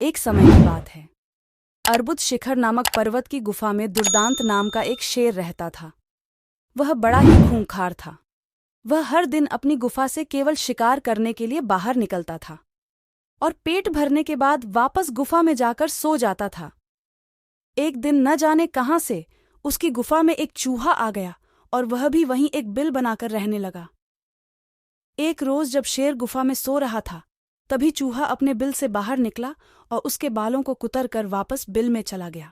एक समय की बात है। अर्बुद शिखर नामक पर्वत की गुफा में दुर्दांत नाम का एक शेर रहता था। वह बड़ा ही खूंखार था। वह हर दिन अपनी गुफा से केवल शिकार करने के लिए बाहर निकलता था और पेट भरने के बाद वापस गुफा में जाकर सो जाता था। एक दिन न जाने कहां से उसकी गुफा में एक चूहा आ गया और वह भी वहीं एक बिल बनाकर रहने लगा। एक रोज जब शेर गुफा में सो रहा था, तभी चूहा अपने बिल से बाहर निकला और उसके बालों को कुतर कर वापस बिल में चला गया।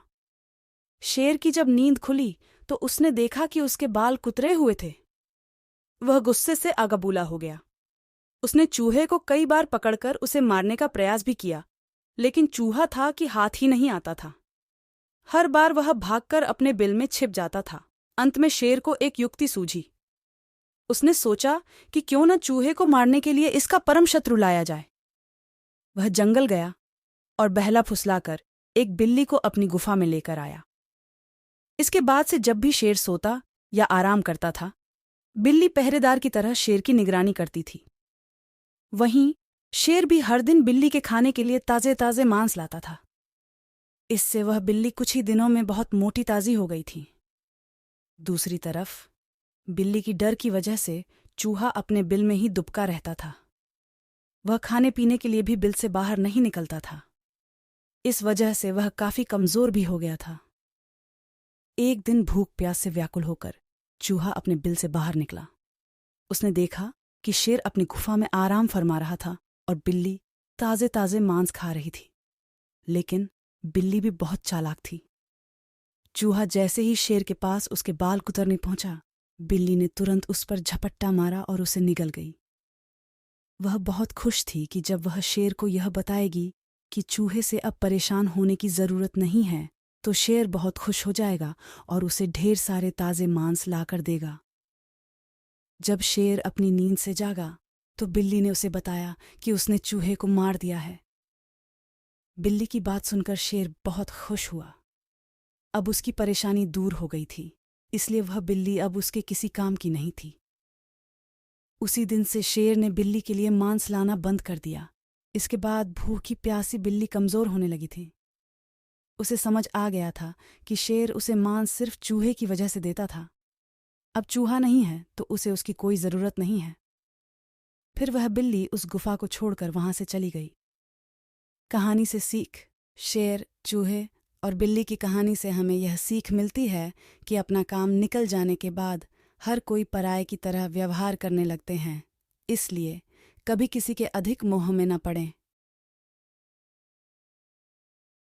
शेर की जब नींद खुली तो उसने देखा कि उसके बाल कुतरे हुए थे। वह गुस्से से आगबूला हो गया। उसने चूहे को कई बार पकड़कर उसे मारने का प्रयास भी किया, लेकिन चूहा था कि हाथ ही नहीं आता था। हर बार वह भागकर अपने बिल में छिप जाता था। अंत में शेर को एक युक्ति सूझी। उसने सोचा कि क्यों न चूहे को मारने के लिए इसका परम शत्रु लाया जाए। वह जंगल गया और बहला फुसलाकर एक बिल्ली को अपनी गुफा में लेकर आया। इसके बाद से जब भी शेर सोता या आराम करता था, बिल्ली पहरेदार की तरह शेर की निगरानी करती थी। वहीं शेर भी हर दिन बिल्ली के खाने के लिए ताजे ताजे मांस लाता था। इससे वह बिल्ली कुछ ही दिनों में बहुत मोटी ताजी हो गई थी। दूसरी तरफ बिल्ली की डर की वजह से चूहा अपने बिल में ही दुबका रहता था। वह खाने पीने के लिए भी बिल से बाहर नहीं निकलता था। इस वजह से वह काफी कमजोर भी हो गया था। एक दिन भूख प्यास से व्याकुल होकर चूहा अपने बिल से बाहर निकला। उसने देखा कि शेर अपनी गुफा में आराम फरमा रहा था और बिल्ली ताजे ताजे मांस खा रही थी। लेकिन बिल्ली भी बहुत चालाक थी। चूहा जैसे ही शेर के पास उसके बाल कुतरने पहुंचा, बिल्ली ने तुरंत उस पर झपट्टा मारा और उसे निगल गई। वह बहुत खुश थी कि जब वह शेर को यह बताएगी कि चूहे से अब परेशान होने की जरूरत नहीं है, तो शेर बहुत खुश हो जाएगा और उसे ढेर सारे ताजे मांस लाकर देगा। जब शेर अपनी नींद से जागा तो बिल्ली ने उसे बताया कि उसने चूहे को मार दिया है। बिल्ली की बात सुनकर शेर बहुत खुश हुआ। अब उसकी परेशानी दूर हो गई थी, इसलिए वह बिल्ली अब उसके किसी काम की नहीं थी। उसी दिन से शेर ने बिल्ली के लिए मांस लाना बंद कर दिया। इसके बाद भूखी प्यासी बिल्ली कमजोर होने लगी थी। उसे समझ आ गया था कि शेर उसे मांस सिर्फ चूहे की वजह से देता था। अब चूहा नहीं है तो उसे उसकी कोई जरूरत नहीं है। फिर वह बिल्ली उस गुफा को छोड़कर वहां से चली गई। कहानी से सीख। शेर, चूहे और बिल्ली की कहानी से हमें यह सीख मिलती है कि अपना काम निकल जाने के बाद हर कोई पराये की तरह व्यवहार करने लगते हैं। इसलिए कभी किसी के अधिक मोह में न पड़ें।